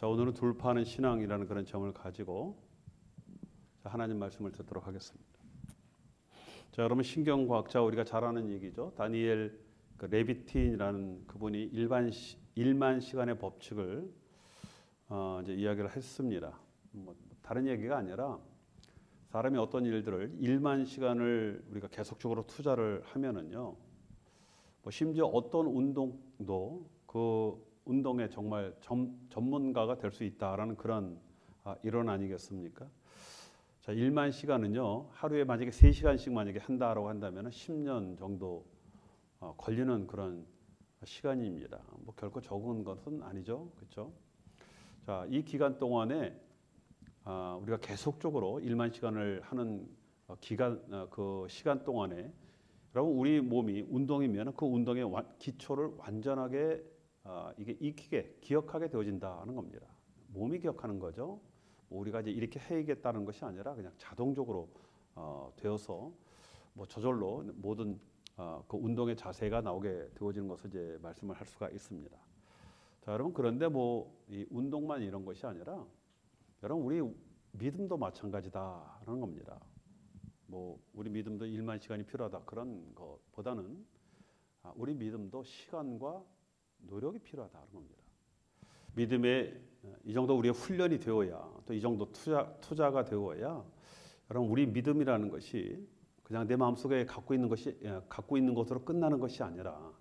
자, 오늘은 돌파하는 신앙이라는 그런 점을 가지고 하나님 말씀을 듣도록 하겠습니다. 자, 여러분 신경과학자 우리가 잘 아는 얘기죠. 다니엘 레비틴이라는 그분이 1만 시간의 법칙을 이제 이야기를 했습니다. 뭐 다른 얘기가 아니라 사람이 어떤 일들을 1만 시간을 우리가 계속적으로 투자를 하면은요, 뭐 심지어 어떤 운동도 그 운동에 정말 전문가가 될 수 있다라는 그런 이론 아니겠습니까? 자, 1만 시간은요, 하루에 만약에 3시간씩 만약에 한다라고 한다면 10년 정도 걸리는 그런 시간입니다. 뭐 결코 적은 것은 아니죠, 그렇죠? 자, 이 기간 동안에 우리가 계속적으로 1만 시간을 하는 그 시간 동안에 여러분 우리 몸이 운동이면 그 운동의 기초를 완전하게 이게 익히게 기억하게 되어진다는 겁니다. 몸이 기억하는 거죠. 우리가 이제 이렇게 해야겠다는 것이 아니라 그냥 자동적으로 되어서 뭐 저절로 모든 그 운동의 자세가 나오게 되어지는 것을 이제 말씀을 할 수가 있습니다. 자, 여러분 그런데 뭐 이 운동만 이런 것이 아니라 여러분 우리 믿음도 마찬가지다라는 겁니다. 뭐 우리 믿음도 1만 시간이 필요하다 그런 것보다는 우리 믿음도 시간과 노력이 필요하다는 겁니다. 믿음에 이 정도 우리의 훈련이 되어야 또 이 정도 투자가 되어야 여러분 우리 믿음이라는 것이 그냥 내 마음속에 갖고 있는 것으로 끝나는 것이 아니라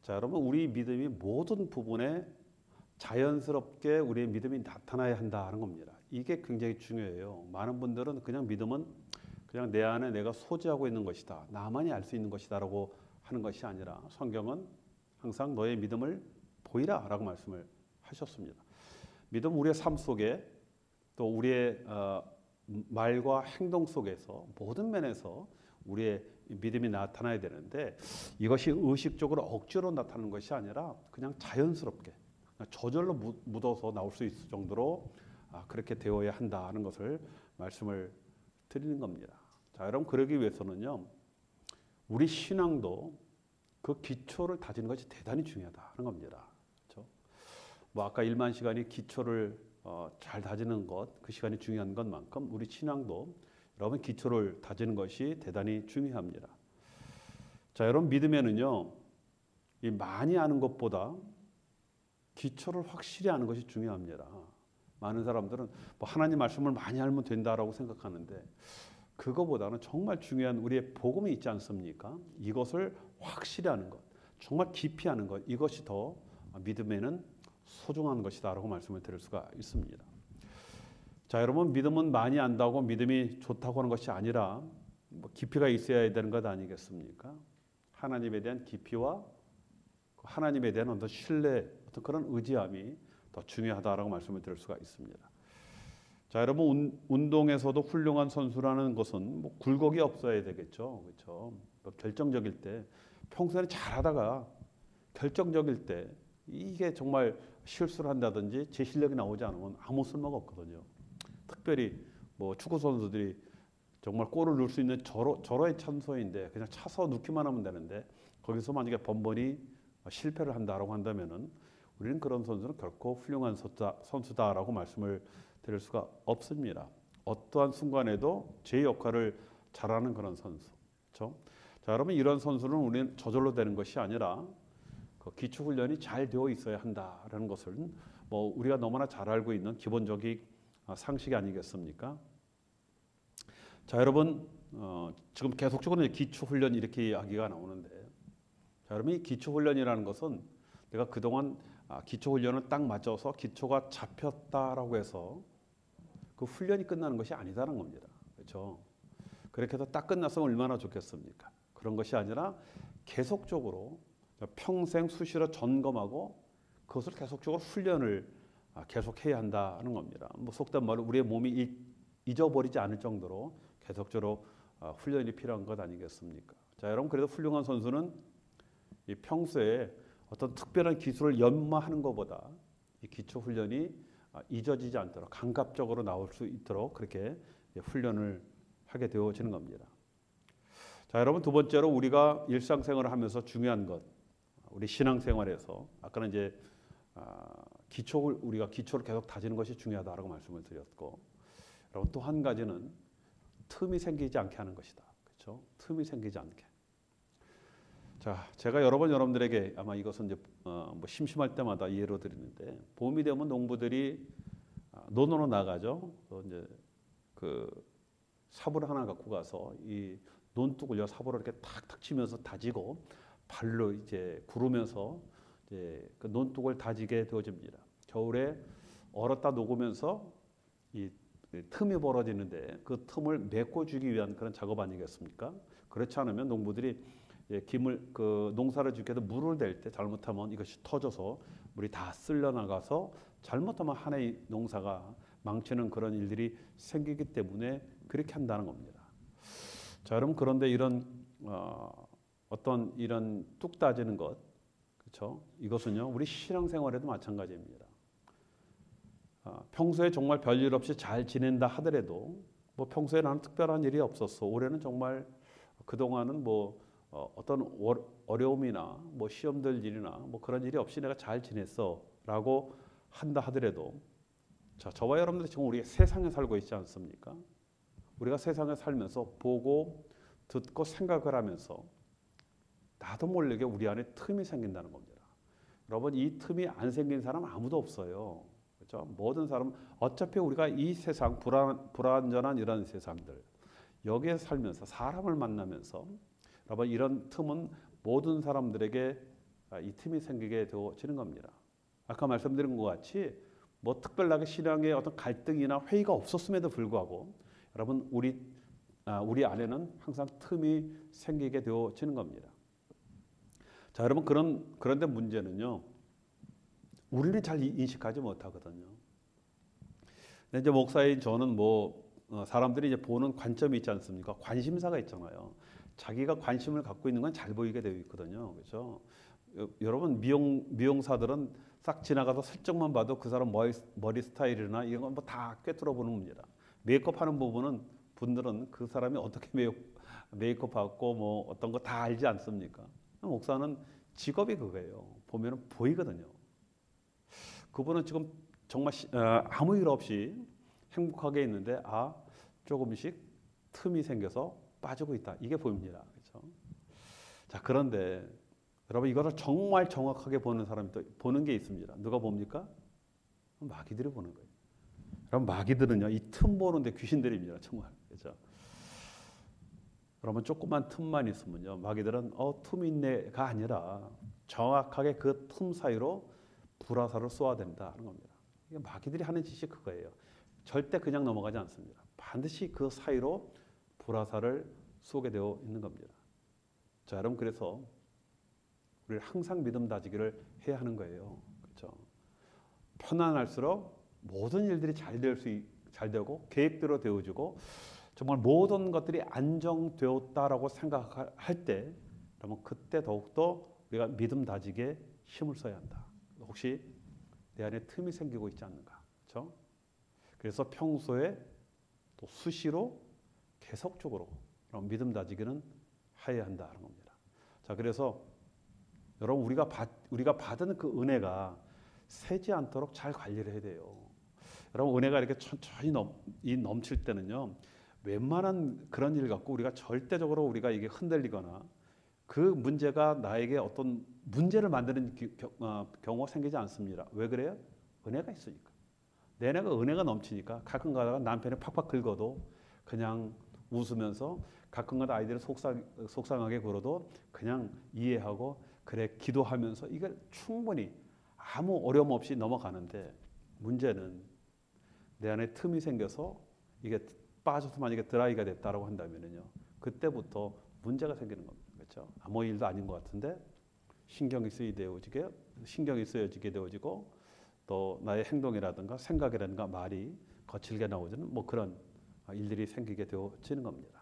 자, 여러분 우리 믿음이 모든 부분에 자연스럽게 우리의 믿음이 나타나야 한다는 겁니다. 이게 굉장히 중요해요. 많은 분들은 그냥 믿음은 그냥 내 안에 내가 소지하고 있는 것이다. 나만이 알 수 있는 것이다라고 하는 것이 아니라 성경은 항상 너의 믿음을 보이라라고 말씀을 하셨습니다. 믿음 우리의 삶 속에 또 우리의 말과 행동 속에서 모든 면에서 우리의 믿음이 나타나야 되는데 이것이 의식적으로 억지로 나타나는 것이 아니라 그냥 자연스럽게 저절로 묻어서 나올 수 있을 정도로 그렇게 되어야 한다는 것을 말씀을 드리는 겁니다. 자, 여러분 그러기 위해서는요, 우리 신앙도 그 기초를 다지는 것이 대단히 중요하다는 겁니다. 그렇죠? 뭐 아까 1만 시간이 기초를 잘 다지는 것, 그 시간이 중요한 것만큼 우리 신앙도 여러분 기초를 다지는 것이 대단히 중요합니다. 자, 여러분 믿음에는요, 이 많이 아는 것보다 기초를 확실히 아는 것이 중요합니다. 많은 사람들은 뭐 하나님 말씀을 많이 알면 된다라고 생각하는데 그거보다는 정말 중요한 우리의 복음이 있지 않습니까? 이것을 확실히 아는 것, 정말 깊이 아는 것, 이것이 더 믿음에는 소중한 것이다라고 말씀을 드릴 수가 있습니다. 자, 여러분 믿음은 많이 안다고 믿음이 좋다고 하는 것이 아니라 뭐 깊이가 있어야 되는 것 아니겠습니까? 하나님에 대한 깊이와 하나님에 대한 어떤 신뢰, 어떤 그런 의지함이 더 중요하다라고 말씀을 드릴 수가 있습니다. 자, 여러분 운동에서도 훌륭한 선수라는 것은 뭐 굴곡이 없어야 되겠죠, 그렇죠? 뭐 결정적일 때 평소에는 잘하다가 결정적일 때 이게 정말 실수를 한다든지 제 실력이 나오지 않으면 아무 쓸모가 없거든요. 특별히 뭐 축구 선수들이 정말 골을 넣을 수 있는 절호의 찬스인데 그냥 차서 넣기만 하면 되는데 거기서 만약에 번번이 실패를 한다라고 한다면은 우리는 그런 선수는 결코 훌륭한 선수다라고 말씀을 드릴 수가 없습니다. 어떠한 순간에도 제 역할을 잘하는 그런 선수. 그렇죠? 자, 여러분 이런 선수는 우리는 저절로 되는 것이 아니라 그 기초 훈련이 잘 되어 있어야 한다라는 것을 뭐 우리가 너무나 잘 알고 있는 기본적인 상식이 아니겠습니까? 자, 여러분 지금 계속적으로 기초 훈련 이렇게 이야기가 나오는데 자, 여러분 이 기초 훈련이라는 것은 내가 그동안 기초 훈련을 딱 맞춰서 기초가 잡혔다라고 해서 그 훈련이 끝나는 것이 아니다는 겁니다. 그렇죠? 그렇게 해서 딱 끝났으면 얼마나 좋겠습니까? 그런 것이 아니라 계속적으로 평생 수시로 점검하고 그것을 계속적으로 훈련을 계속해야 한다는 겁니다. 뭐 속된 말로 우리의 몸이 잊어버리지 않을 정도로 계속적으로 훈련이 필요한 것 아니겠습니까? 자, 여러분 그래도 훌륭한 선수는 이 평소에 어떤 특별한 기술을 연마하는 것보다 이 기초 훈련이 잊어지지 않도록 감각적으로 나올 수 있도록 그렇게 훈련을 하게 되어지는 겁니다. 자, 여러분 두 번째로 우리가 일상생활을 하면서 중요한 것, 우리 신앙생활에서 아까는 이제 우리가 기초를 계속 다지는 것이 중요하다라고 말씀을 드렸고, 여러분 또 한 가지는 틈이 생기지 않게 하는 것이다. 그렇죠? 틈이 생기지 않게. 자, 제가 여러 번 여러분들에게 아마 이것은 이제 뭐 심심할 때마다 예로 드리는데, 봄이 되면 농부들이 논으로 나가죠. 이제 그 삽을 하나 갖고 가서 이 논둑을 삽으로 이렇게 탁탁 치면서 다지고 발로 이제 구르면서 이제 그 논둑을 다지게 되어집니다. 겨울에 얼었다 녹으면서 이 틈이 벌어지는데 그 틈을 메꿔주기 위한 그런 작업 아니겠습니까? 그렇지 않으면 농부들이 그 농사를 짓기 위해서 물을 댈 때 잘못하면 이것이 터져서 물이 다 쓸려 나가서 잘못하면 한 해의 농사가 망치는 그런 일들이 생기기 때문에 그렇게 한다는 겁니다. 자, 여러분 그런데 이런 어떤 이런 뚝 따지는 것, 그렇죠? 이것은요 우리 신앙생활에도 마찬가지입니다. 평소에 정말 별일 없이 잘 지낸다 하더라도 뭐 평소에 나는 특별한 일이 없었어. 올해는 정말 그동안은 뭐 어떤 어려움이나 뭐 시험들 일이나 뭐 그런 일이 없이 내가 잘 지냈어라고 한다 하더라도, 자, 저와 여러분들이 지금 우리 세상에 살고 있지 않습니까? 우리가 세상에 살면서 보고 듣고 생각을 하면서 나도 모르게 우리 안에 틈이 생긴다는 겁니다. 여러분 이 틈이 안 생긴 사람 아무도 없어요. 그렇죠? 모든 사람 어차피 우리가 이 세상 불완전한 이런 세상들 여기에 살면서 사람을 만나면서 여러분 이런 틈은 모든 사람들에게 이 틈이 생기게 되어지는 겁니다. 아까 말씀드린 것 같이 뭐 특별하게 신앙의 어떤 갈등이나 회의가 없었음에도 불구하고 여러분 우리 안에는 항상 틈이 생기게 되어지는 겁니다. 자, 여러분 그런데 문제는요. 우리는 잘 인식하지 못하거든요. 근데 이제 목사인 저는 뭐 사람들이 이제 보는 관점이 있지 않습니까? 관심사가 있잖아요. 자기가 관심을 갖고 있는 건 잘 보이게 되어 있거든요. 그렇죠? 여러분 미용사들은 싹 지나가서 슬쩍만 봐도 그 사람 머리 스타일이나 이런 건 뭐 다 꿰뚫어 보는 겁니다. 메이크업 하는 분들은 그 사람이 어떻게 메이크업 하고 뭐 어떤 거 다 알지 않습니까? 목사는 직업이 그거예요. 보면은 보이거든요. 그분은 지금 정말 아무 일 없이 행복하게 있는데 조금씩 틈이 생겨서 빠지고 있다. 이게 보입니다. 그렇죠? 자, 그런데 여러분 이거를 정말 정확하게 보는 사람이 또 보는 게 있습니다. 누가 봅니까? 마귀들이 보는 거예요. 여러분 마귀들은요 이 틈 보는데 귀신들입니다. 정말. 그렇죠? 여러분 조그만 틈만 있으면요 마귀들은 틈이 있네가 아니라 정확하게 그 틈 사이로 불화살을 쏘아댄다 하는 겁니다. 이게 마귀들이 하는 짓이 그거예요. 절대 그냥 넘어가지 않습니다. 반드시 그 사이로 불화살을 쏘게 되어 있는 겁니다. 자, 여러분 그래서 우리를 항상 믿음 다지기를 해야 하는 거예요. 그렇죠? 편안할수록 모든 일들이 잘 되고 계획대로 되어지고 정말 모든 것들이 안정되었다라고 생각할 때, 그러면 그때 더욱더 우리가 믿음 다지기에 힘을 써야 한다. 혹시 내 안에 틈이 생기고 있지 않는가? 그렇죠? 그래서 평소에 또 수시로 계속적으로 믿음 다지기는 해야 한다는 겁니다. 자, 그래서 여러분 우리가 받은 그 은혜가 새지 않도록 잘 관리를 해야 돼요. 여러분 은혜가 이렇게 천천히 넘칠 때는요. 웬만한 그런 일 갖고 우리가 절대적으로 우리가 이게 흔들리거나 그 문제가 나에게 어떤 문제를 만드는 경우가 생기지 않습니다. 왜 그래요? 은혜가 있으니까. 내가 은혜가 넘치니까 가끔 가다가 남편이 팍팍 긁어도 그냥 웃으면서 가끔 가다 아이들을 속상하게 굴어도 그냥 이해하고 그래 기도하면서 이걸 충분히 아무 어려움 없이 넘어가는데, 문제는 내 안에 틈이 생겨서 이게 빠져서 만약에 드라이가 됐다라고 한다면요 그때부터 문제가 생기는 겁니다. 그렇죠? 아무 일도 아닌 것 같은데 신경이 쓰여지게 되어지고 또 나의 행동이라든가 생각이라든가 말이 거칠게 나오지는 뭐 그런 일들이 생기게 되어지는 겁니다.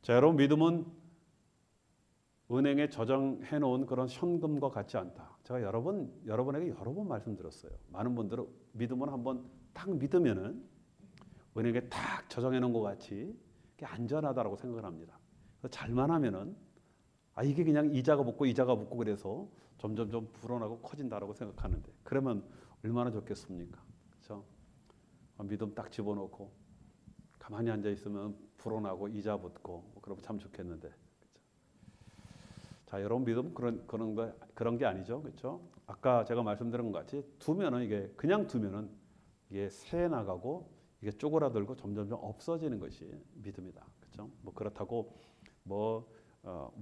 자, 여러분 믿음은 은행에 저장해 놓은 그런 현금과 같지 않다. 제가 여러분에게 여러 번 말씀드렸어요. 많은 분들은 믿음은 한번 딱 믿으면은 은행에 딱 저장해 놓은 것 같이 안전하다라고 생각을 합니다. 잘만 하면은 이게 그냥 이자가 붙고 그래서 점점 좀 불어나고 커진다라고 생각하는데 그러면 얼마나 좋겠습니까? 그렇죠? 믿음 딱 집어넣고 가만히 앉아 있으면 불어나고 이자 붙고 그러면 참 좋겠는데. 그렇죠? 자, 여러분 믿음 그런 게 아니죠, 그렇죠? 아까 제가 말씀드린 것 같이 두면은 이게 그냥 두면은 이게 새 나가고 이게 쪼그라들고 점점 없어지는 것이 믿음이다, 그렇죠? 뭐 그렇다고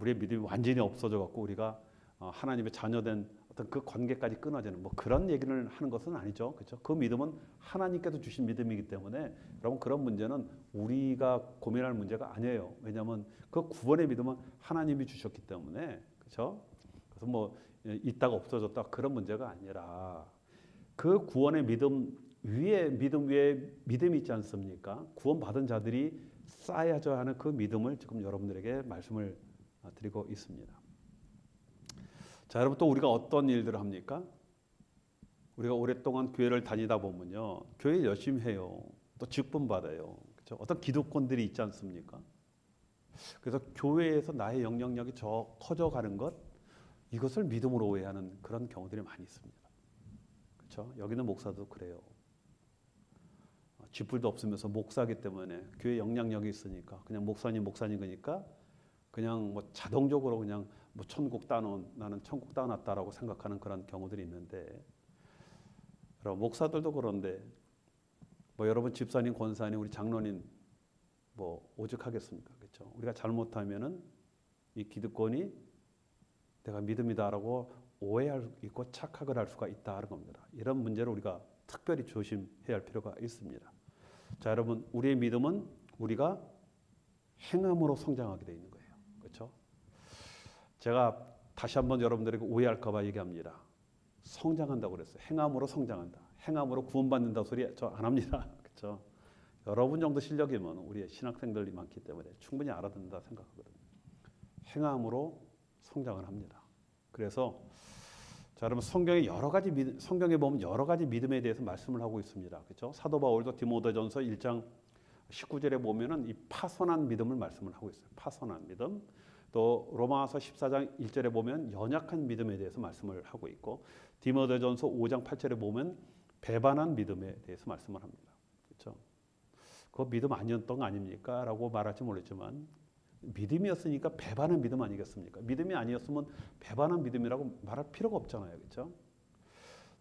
우리의 믿음이 완전히 없어져 갖고 우리가 하나님의 자녀된 어떤 그 관계까지 끊어지는 뭐 그런 얘기를 하는 것은 아니죠, 그렇죠? 그 믿음은 하나님께서 주신 믿음이기 때문에 여러분 그런 문제는 우리가 고민할 문제가 아니에요. 왜냐하면 그 구원의 믿음은 하나님이 주셨기 때문에, 그렇죠? 그래서 뭐 있다가 없어졌다 그런 문제가 아니라 그 구원의 믿음 위에 믿음이 있지 않습니까? 구원받은 자들이 쌓여져야 하는 그 믿음을 지금 여러분들에게 말씀을 드리고 있습니다. 자, 여러분 또 우리가 어떤 일들을 합니까? 우리가 오랫동안 교회를 다니다 보면요, 교회 열심히 해요. 또 직분 받아요. 그렇죠? 어떤 기득권들이 있지 않습니까? 그래서 교회에서 나의 영향력이 커져가는 것, 이것을 믿음으로 오해하는 그런 경우들이 많이 있습니다. 그렇죠? 여기는 목사도 그래요. 쥐뿔도 없으면서 목사기 때문에 교회 영향력이 있으니까 그냥 목사님 그러니까 그냥 뭐 자동적으로 그냥 뭐 나는 천국 따놨다라고 생각하는 그런 경우들이 있는데, 여러분 목사들도 그런데 뭐 여러분 집사님, 권사님, 우리 장로님 뭐 오죽하겠습니까, 그렇죠? 우리가 잘못하면은 이 기득권이 내가 믿음이다라고 오해할 수 있고 착각을 할 수가 있다는 겁니다. 이런 문제를 우리가 특별히 조심해야 할 필요가 있습니다. 자, 여러분 우리의 믿음은 우리가 행함으로 성장하게 되어 있는 거예요. 그렇죠? 제가 다시 한번 여러분들에게 오해할까 봐 얘기합니다. 성장한다고 그랬어요. 행함으로 성장한다. 행함으로 구원받는다 소리 저 안 합니다. 그렇죠? 여러분 정도 실력이면 우리의 신학생들이 많기 때문에 충분히 알아듣는다 생각하거든요. 행함으로 성장을 합니다. 그래서 자, 여러분 성경에 보면 여러 가지 믿음에 대해서 말씀을 하고 있습니다. 그렇죠? 사도 바울도 디모데전서 1장 19절에 보면은 이 파선한 믿음을 말씀을 하고 있어요. 파선한 믿음. 또 로마서 14장 1절에 보면 연약한 믿음에 대해서 말씀을 하고 있고, 디모데전서 5장 8절에 보면 배반한 믿음에 대해서 말씀을 합니다. 그렇죠? 그 믿음 아니었던 거 아닙니까? 라고 말할지 모르지만 믿음이었으니까 배반한 믿음 아니겠습니까? 믿음이 아니었으면 배반한 믿음이라고 말할 필요가 없잖아요. 그렇죠?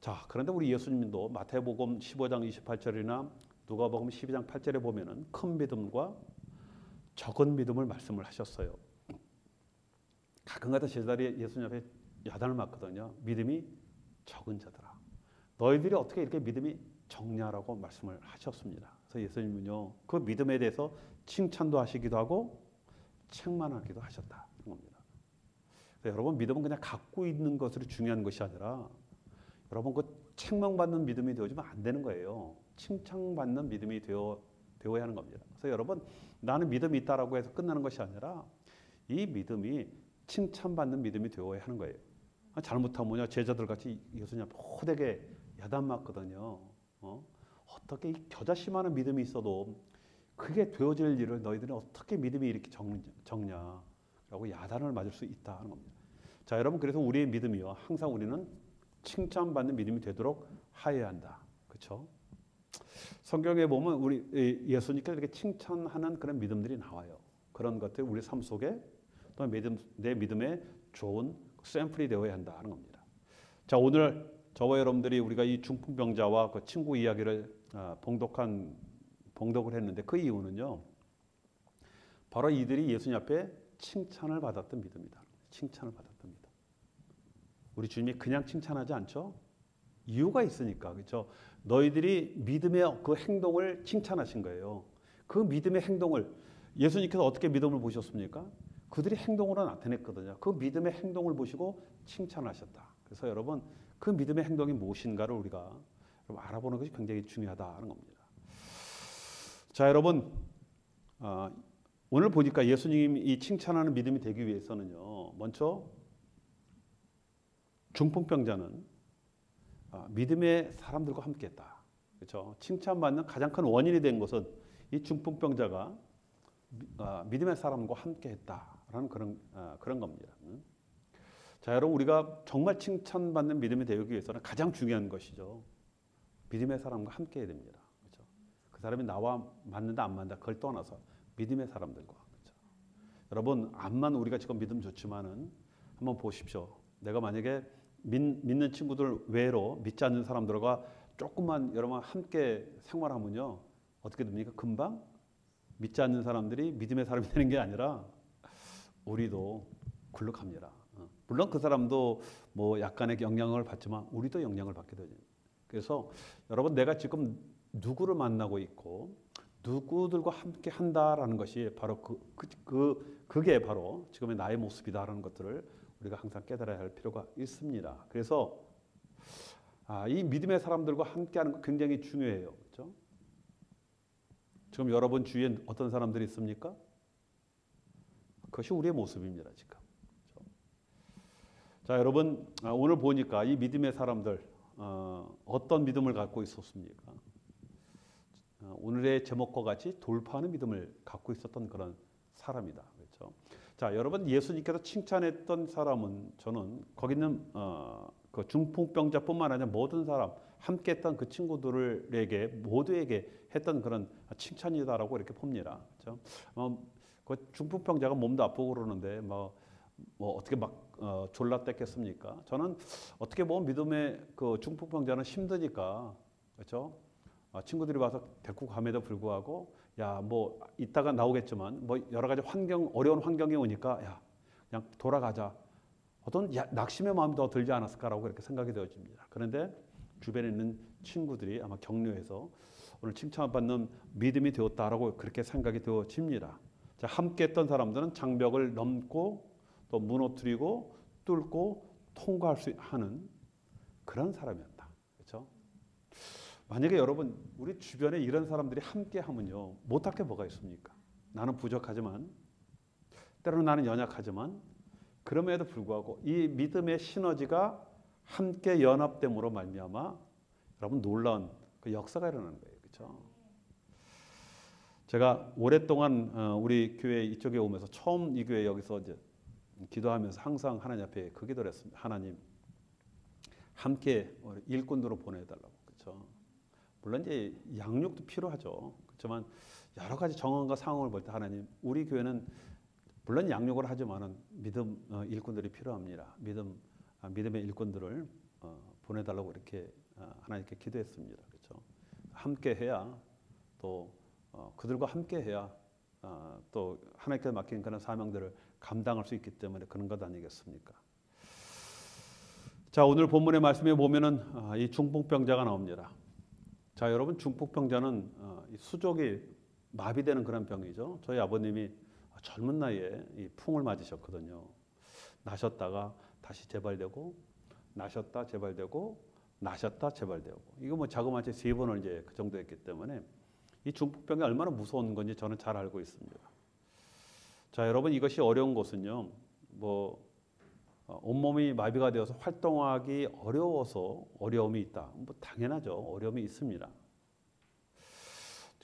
자, 그런데 우리 예수님도 마태복음 15장 28절이나 누가복음 12장 8절에 보면은 큰 믿음과 적은 믿음을 말씀을 하셨어요. 가끔가다 제자리에 예수님 앞에 야단을 맞거든요. 믿음이 적은 자들아, 너희들이 어떻게 이렇게 믿음이 적냐라고 말씀을 하셨습니다. 그래서 예수님은요, 그 믿음에 대해서 칭찬도 하시기도 하고 책망하기도 하셨다는 겁니다. 여러분 믿음은 그냥 갖고 있는 것으로 중요한 것이 아니라 여러분 그 책망받는 믿음이 되어지면 안 되는 거예요. 칭찬받는 믿음이 되어야 하는 겁니다. 그래서 여러분 나는 믿음이 있다라고 해서 끝나는 것이 아니라 이 믿음이 칭찬받는 믿음이 되어야 하는 거예요. 잘못하면 제자들 같이 예수님 앞에 호되게 야단 맞거든요. 어떻게 이 겨자씨만한 믿음이 있어도 그게 되어질 일을 너희들은 어떻게 믿음이 이렇게 적냐라고 야단을 맞을 수 있다는 겁니다. 자, 여러분 그래서 우리의 믿음이요, 항상 우리는 칭찬받는 믿음이 되도록 하여야 한다. 그렇죠? 성경에 보면 우리 예수님께서 이렇게 칭찬하는 그런 믿음들이 나와요. 그런 것들 우리 삶 속에 또 내 믿음의 좋은 샘플이 되어야 한다는 겁니다. 자, 오늘 저와 여러분들이 우리가 이 중풍병자와 그 친구 이야기를 봉독을 했는데 그 이유는요, 바로 이들이 예수님 앞에 칭찬을 받았던 믿음이다. 칭찬을 받았던 믿음. 우리 주님이 그냥 칭찬하지 않죠? 이유가 있으니까. 그렇죠? 너희들이 믿음의 그 행동을 칭찬하신 거예요. 그 믿음의 행동을 예수님께서 어떻게 믿음을 보셨습니까? 그들이 행동으로 나타냈거든요. 그 믿음의 행동을 보시고 칭찬하셨다. 그래서 여러분 그 믿음의 행동이 무엇인가를 우리가 알아보는 것이 굉장히 중요하다는 겁니다. 자, 여러분 오늘 보니까 예수님이 이 칭찬하는 믿음이 되기 위해서는요, 먼저 중풍병자는 믿음의 사람들과 함께했다. 그렇죠? 칭찬받는 가장 큰 원인이 된 것은 이 중풍병자가 믿음의 사람과 함께했다라는 그런 겁니다. 자, 자, 여러분 우리가 정말 칭찬받는 믿음이 되기 위해서는 가장 중요한 것이죠. 믿음의 사람과 함께 해야 됩니다. 그렇죠? 그 사람이 나와 맞는다 안 맞는다 그걸 떠나서 믿음의 사람들과. 그렇죠? 여러분 암만 우리가 지금 믿음 좋지만은 한번 보십시오. 내가 만약에 믿는 친구들 외로 믿지 않는 사람들과 조금만 여러분 함께 생활하면요 어떻게 됩니까? 금방 믿지 않는 사람들이 믿음의 사람이 되는 게 아니라 우리도 굴욕합니다. 물론 그 사람도 뭐 약간의 영향을 받지만 우리도 영향을 받게 되죠. 그래서 여러분 내가 지금 누구를 만나고 있고 누구들과 함께 한다라는 것이 바로 그게 바로 지금의 나의 모습이다라는 것들을 우리가 항상 깨달아야 할 필요가 있습니다. 그래서 이 믿음의 사람들과 함께하는 거 굉장히 중요해요. 그렇죠? 지금 여러분 주위에 어떤 사람들이 있습니까? 그것이 우리의 모습입니다. 지금. 그렇죠? 자, 여러분 오늘 보니까 이 믿음의 사람들 어떤 믿음을 갖고 있었습니까? 오늘의 제목과 같이 돌파하는 믿음을 갖고 있었던 그런 사람이다. 그렇죠? 자, 여러분 예수님께서 칭찬했던 사람은 저는 거기 있는 그 중풍병자뿐만 아니라 모든 사람 함께했던 그 친구들에게 모두에게 했던 그런 칭찬이다라고 이렇게 봅니다. 그렇죠? 그 중풍병자가 몸도 아프고 그러는데 뭐 어떻게 막 졸라댔겠습니까? 저는 어떻게 보면 믿음의 그 중풍병자는 힘드니까 그렇죠? 친구들이 와서 데리고 감에도 불구하고 야 뭐 이따가 나오겠지만 뭐 여러 가지 어려운 환경이 오니까 야 그냥 돌아가자. 어떤 낙심의 마음이 더 들지 않았을까라고 이렇게 생각이 되어집니다. 그런데 주변에 있는 친구들이 아마 격려해서 오늘 칭찬받는 믿음이 되었다라고 그렇게 생각이 되어집니다. 자, 함께했던 사람들은 장벽을 넘고 또 무너뜨리고 뚫고 통과할 수 하는 그런 사람이었다. 그렇죠? 만약에 여러분 우리 주변에 이런 사람들이 함께하면요 못할 게 뭐가 있습니까? 나는 부족하지만 때로는 나는 연약하지만 그럼에도 불구하고 이 믿음의 시너지가 함께 연합됨으로 말미암아 여러분 놀라운 그 역사가 일어나는 거예요. 그렇죠? 제가 오랫동안 우리 교회 이쪽에 오면서 처음 이 교회 여기서 이제 기도하면서 항상 하나님 앞에 그 기도를 했습니다. 하나님 함께 일꾼으로 보내달라고. 그렇죠? 물론 이제 양육도 필요하죠. 그렇지만 여러 가지 정황과 상황을 볼 때 하나님 우리 교회는 물론 양육을 하지만은 믿음 일꾼들이 필요합니다. 믿음의 일꾼들을 보내달라고 이렇게 하나님께 기도했습니다. 그렇죠? 함께해야 또 그들과 함께해야 또 하나님께 맡긴 그런 사명들을 감당할 수 있기 때문에 그런 것 아니겠습니까? 자, 오늘 본문의 말씀에 보면은 이 중풍병자가 나옵니다. 자, 여러분 중풍병자는 수족이 마비되는 그런 병이죠. 저희 아버님이 젊은 나이에 이 풍을 맞으셨거든요. 나셨다가 다시 재발되고 나셨다 재발되고 나셨다 재발되고 이거 뭐 자그마치 3번을 이제 그 정도 했기 때문에 이 중풍병이 얼마나 무서운 건지 저는 잘 알고 있습니다. 자, 여러분 이것이 어려운 것은요. 뭐 온몸이 마비가 되어서 활동하기 어려워서 어려움이 있다. 뭐 당연하죠. 어려움이 있습니다.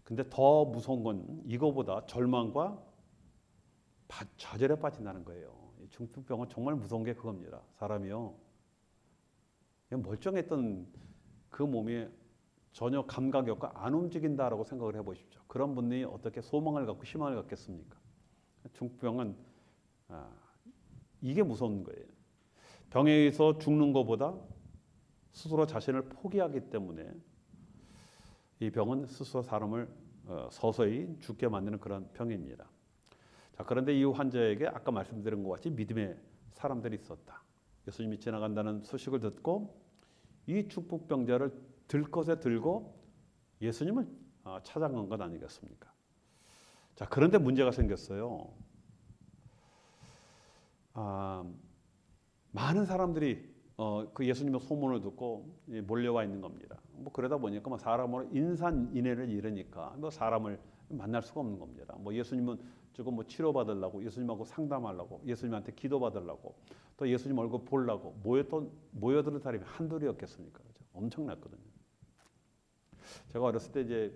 근데 더 무서운 건 이거보다 절망과 좌절에 빠진다는 거예요. 중풍병은 정말 무서운 게 그겁니다. 사람이요. 멀쩡했던 그 몸이 전혀 감각이 없고 안 움직인다라고 생각을 해보십시오. 그런 분이 어떻게 소망을 갖고 희망을 갖겠습니까? 중풍병은 이게 무서운 거예요. 병에 의해서 죽는 것보다 스스로 자신을 포기하기 때문에 이 병은 스스로 사람을 서서히 죽게 만드는 그런 병입니다. 자, 그런데 이 환자에게 아까 말씀드린 것 같이 믿음의 사람들이 있었다. 예수님이 지나간다는 소식을 듣고 이 중풍병자를 들것에 들고 예수님을 찾아간 것 아니겠습니까? 자, 그런데 문제가 생겼어요. 많은 사람들이 그 예수님의 소문을 듣고 몰려와 있는 겁니다. 뭐 그러다 보니까 뭐 사람으로 인산인해를 이르니까 뭐 사람을 만날 수가 없는 겁니다. 뭐 예수님은 조금 뭐 치료받으려고 예수님하고 상담하려고 예수님한테 기도받으려고 또 예수님 얼굴 보려고 모여드는 사람이 한둘이었겠습니까? 그렇죠? 엄청났거든요. 제가 어렸을 때 이제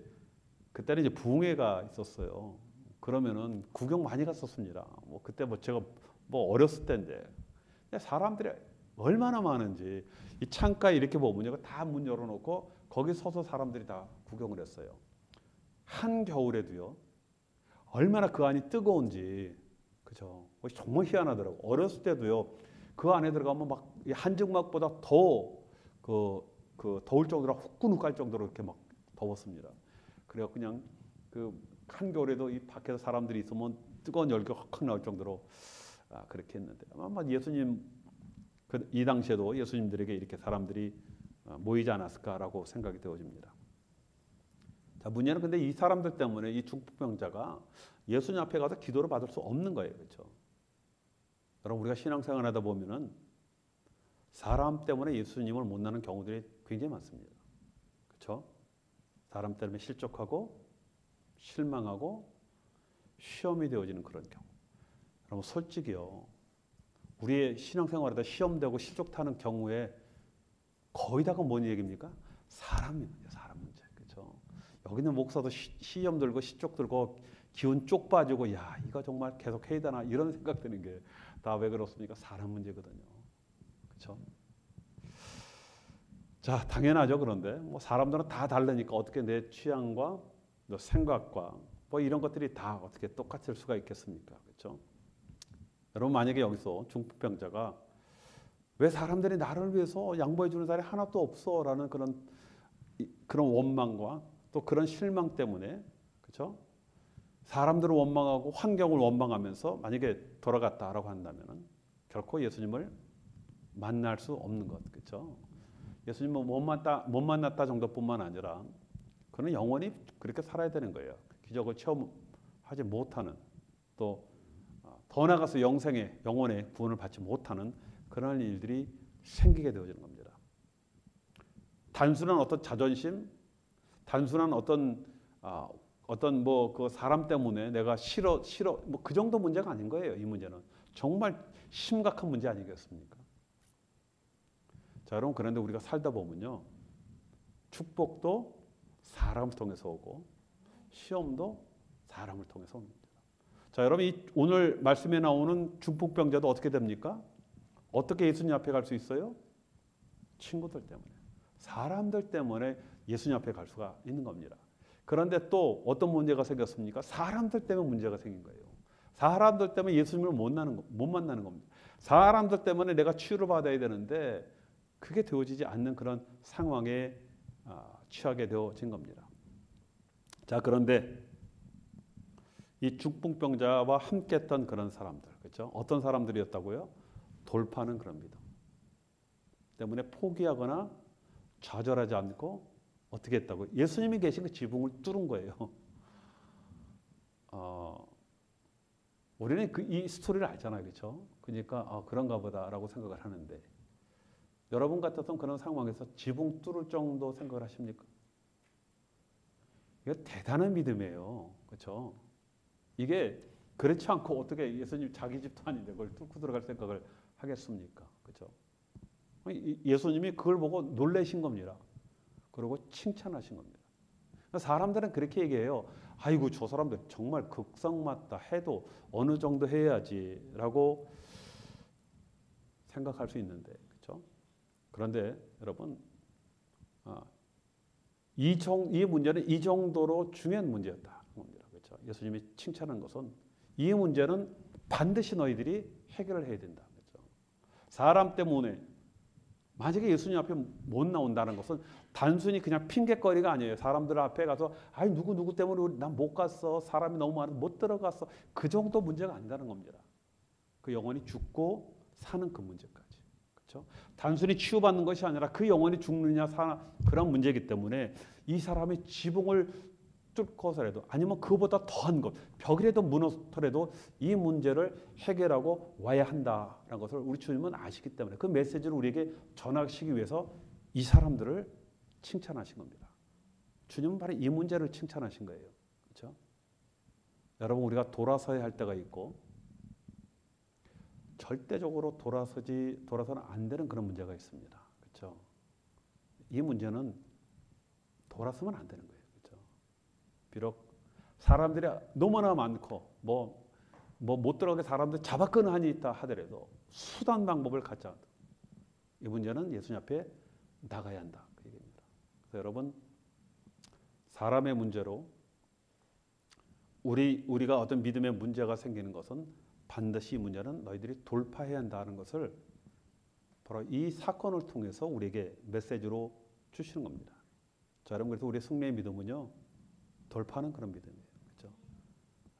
그때는 이제 부흥회가 있었어요. 그러면은 구경 많이 갔었습니다. 뭐 그때 뭐 제가 뭐 어렸을 때인데 사람들이 얼마나 많은지 이 창가에 이렇게 보면요, 다 문 열어놓고 거기 서서 사람들이 다 구경을 했어요. 한 겨울에도요, 얼마나 그 안이 뜨거운지, 그죠? 정말 희한하더라고. 어렸을 때도요, 그 안에 들어가면 막 한증막보다 더 더울 정도로 후끈후끈할 정도로 이렇게 막 더웠습니다. 그래서 그냥 그 한겨울에도 이 밖에서 사람들이 있으면 뜨거운 열기가 확 나올 정도로 그렇게 했는데 아마 예수님 이 당시에도 예수님들에게 이렇게 사람들이 모이지 않았을까라고 생각이 되어집니다. 자, 문제는 근데 이 사람들 때문에 이 중풍병자가 예수님 앞에 가서 기도를 받을 수 없는 거예요. 그렇죠? 여러분, 우리가 신앙생활 하다 보면은 사람 때문에 예수님을 못 나는 경우들이 굉장히 많습니다. 그렇죠? 사람 때문에 실족하고 실망하고 시험이 되어지는 그런 경우. 여러분, 솔직히요, 우리의 신앙생활에다 시험되고 실족하는 경우에 거의 다가 뭔 얘기입니까? 사람 문제, 사람 문제. 그렇죠? 여기는 목사도 시험 들고 실족 들고 기운 쪽 빠지고 야, 이거 정말 계속 해야 되나 이런 생각 드는 게 다 왜 그렇습니까? 사람 문제거든요. 그렇죠? 자, 당연하죠. 그런데 뭐 사람들은 다 다르니까 어떻게 내 취향과 너 생각과 뭐 이런 것들이 다 어떻게 똑같을 수가 있겠습니까? 그렇죠? 여러분, 만약에 여기서 중풍병자가 왜 사람들이 나를 위해서 양보해 주는 사람이 하나도 없어라는 그런 원망과 또 그런 실망 때문에, 그렇죠? 사람들을 원망하고 환경을 원망하면서 만약에 돌아갔다라고 한다면은 결코 예수님을 만날 수 없는 것, 그렇죠? 예수님은 못 만났다 정도뿐만 아니라 그는 영원히 그렇게 살아야 되는 거예요. 기적을 체험하지 못하는, 또 더 나아가서 영혼의 구원을 받지 못하는 그런 일들이 생기게 되어지는 겁니다. 단순한 어떤 자존심, 단순한 어떤 뭐 그 사람 때문에 내가 싫어 뭐 그 정도 문제가 아닌 거예요. 이 문제는 정말 심각한 문제 아니겠습니까? 자, 여러분, 그런데 우리가 살다 보면요, 축복도 사람을 통해서 오고 시험도 사람을 통해서 옵니다. 자, 여러분, 오늘 말씀에 나오는 중풍병자도 어떻게 됩니까? 어떻게 예수님 앞에 갈 수 있어요? 친구들 때문에, 사람들 때문에 예수님 앞에 갈 수가 있는 겁니다. 그런데 또 어떤 문제가 생겼습니까? 사람들 때문에 문제가 생긴 거예요. 사람들 때문에 예수님을 못 만나는 겁니다. 사람들 때문에 내가 치유를 받아야 되는데 그게 되어지지 않는 그런 상황에 취하게 되어진 겁니다. 자, 그런데 이 중풍병자와 함께했던 그런 사람들, 그렇죠? 어떤 사람들이었다고요? 돌파하는 그런 믿음 때문에 포기하거나 좌절하지 않고 어떻게 했다고? 예수님이 계신 그 지붕을 뚫은 거예요. 우리는 이 스토리를 알잖아요, 그렇죠? 그러니까 그런가 보다라고 생각을 하는데 여러분 같았던 그런 상황에서 지붕 뚫을 정도 생각을 하십니까? 이거 대단한 믿음이에요, 그렇죠? 이게 그렇지 않고 어떻게 예수님 자기 집도 아닌데 그걸 뚫고 들어갈 생각을 하겠습니까? 그렇죠? 예수님이 그걸 보고 놀라신 겁니다. 그리고 칭찬하신 겁니다. 사람들은 그렇게 얘기해요. 아이고, 저 사람들 정말 극성맞다 해도 어느 정도 해야지라고 생각할 수 있는데, 그렇죠? 그런데 여러분, 이 문제는 이 정도로 중요한 문제였다. 그렇죠? 예수님이 칭찬한 것은 이 문제는 반드시 너희들이 해결을 해야 된다. 그렇죠? 사람 때문에 만약에 예수님 앞에 못 나온다는 것은 단순히 그냥 핑계거리가 아니에요. 사람들 앞에 가서 아이 누구 때문에 난 못 갔어. 사람이 너무 많아서 못 들어갔어. 그 정도 문제가 아니라는 겁니다. 그 영혼이 죽고 사는 그 문제까지. 그렇죠? 단순히 치유받는 것이 아니라 그 영혼이 죽느냐 사나 그런 문제이기 때문에 이 사람이 지붕을 뚫고서라도 아니면 그보다 더한 것, 벽이라도 무너뜨려도 이 문제를 해결하고 와야 한다라는 것을 우리 주님은 아시기 때문에 그 메시지를 우리에게 전하시기 위해서 이 사람들을 칭찬하신 겁니다. 주님은 바로 이 문제를 칭찬하신 거예요. 그렇죠? 여러분, 우리가 돌아서야 할 때가 있고 절대적으로 돌아서는 안 되는 그런 문제가 있습니다. 그렇죠? 이 문제는 돌아서면 안 되는 거예요. 비록 사람들이 너무나 많고 못 들어가게 사람들 잡아끄는 한이 있다 하더라도 수단 방법을 갖자. 이 문제는 예수님 앞에 나가야 한다. 그 얘기입니다. 그래서 여러분, 사람의 문제로 우리가 어떤 믿음의 문제가 생기는 것은 반드시 이 문제는 너희들이 돌파해야 한다는 것을 바로 이 사건을 통해서 우리에게 메시지로 주시는 겁니다. 자, 여러분, 그래서 우리의 승리의 믿음은요, 돌파하는 그런 믿음이에요. 그렇죠?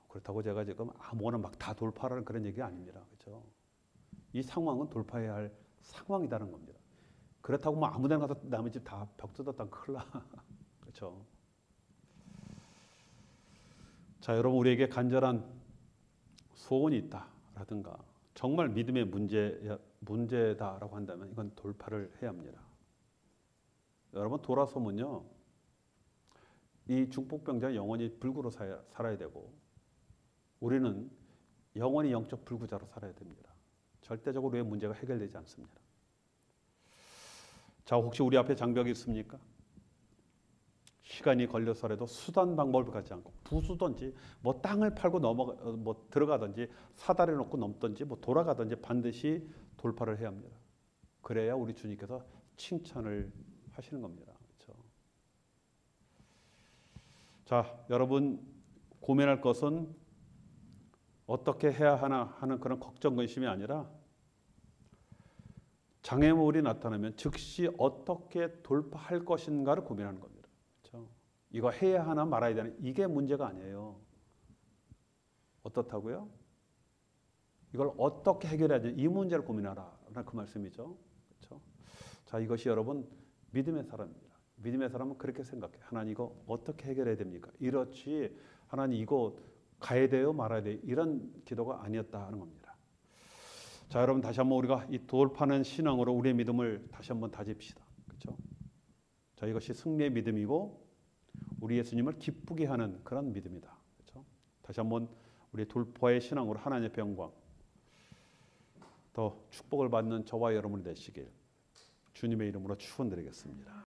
그렇다고 제가 지금 아무거나 막 다 돌파하라는 그런 얘기가 아닙니다. 그렇죠? 이 상황은 돌파해야 할 상황이라는 겁니다. 그렇다고 뭐 아무 데나 가서 남의 집 다 벽 뜯었다면 큰일 나. 그렇죠? 자, 여러분, 우리에게 간절한 소원이 있다라든가 정말 믿음의 문제다라고 한다면 이건 돌파를 해야 합니다. 여러분, 돌아서면요, 이 중풍병자는 영원히 불구로 살아야 되고 우리는 영원히 영적 불구자로 살아야 됩니다. 절대적으로 우리의 문제가 해결되지 않습니다. 자, 혹시 우리 앞에 장벽이 있습니까? 시간이 걸려서라도 수단 방법을 갖지 않고 부수든지 뭐 땅을 팔고 뭐 들어가든지 사다리 놓고 넘든지 뭐 돌아가든지 반드시 돌파를 해야 합니다. 그래야 우리 주님께서 칭찬을 하시는 겁니다. 그렇죠? 자, 여러분, 고민할 것은 어떻게 해야 하나 하는 그런 걱정 근심이 아니라 장애물이 나타나면 즉시 어떻게 돌파할 것인가를 고민하는 겁니다. 그렇죠? 이거 해야 하나 말아야 되나, 이게 문제가 아니에요. 어떻다고요? 이걸 어떻게 해결해야 되나, 이 문제를 고민하라, 그 말씀이죠. 그렇죠? 자, 이것이 여러분 믿음의 사람입니다. 믿음의 사람은 그렇게 생각해요. 하나님, 이거 어떻게 해결해야 됩니까? 이렇지, 하나님 이거 가야 돼요, 말아야 돼요, 이런 기도가 아니었다 하는 겁니다. 자, 여러분, 다시 한번 우리가 이 돌파하는 신앙으로 우리의 믿음을 다시 한번 다집시다. 그렇죠? 자, 이것이 승리의 믿음이고 우리 예수님을 기쁘게 하는 그런 믿음이다. 그렇죠? 다시 한번 우리 돌파의 신앙으로 하나님의 영광, 더 축복을 받는 저와 여러분이 되시길 주님의 이름으로 축원드리겠습니다.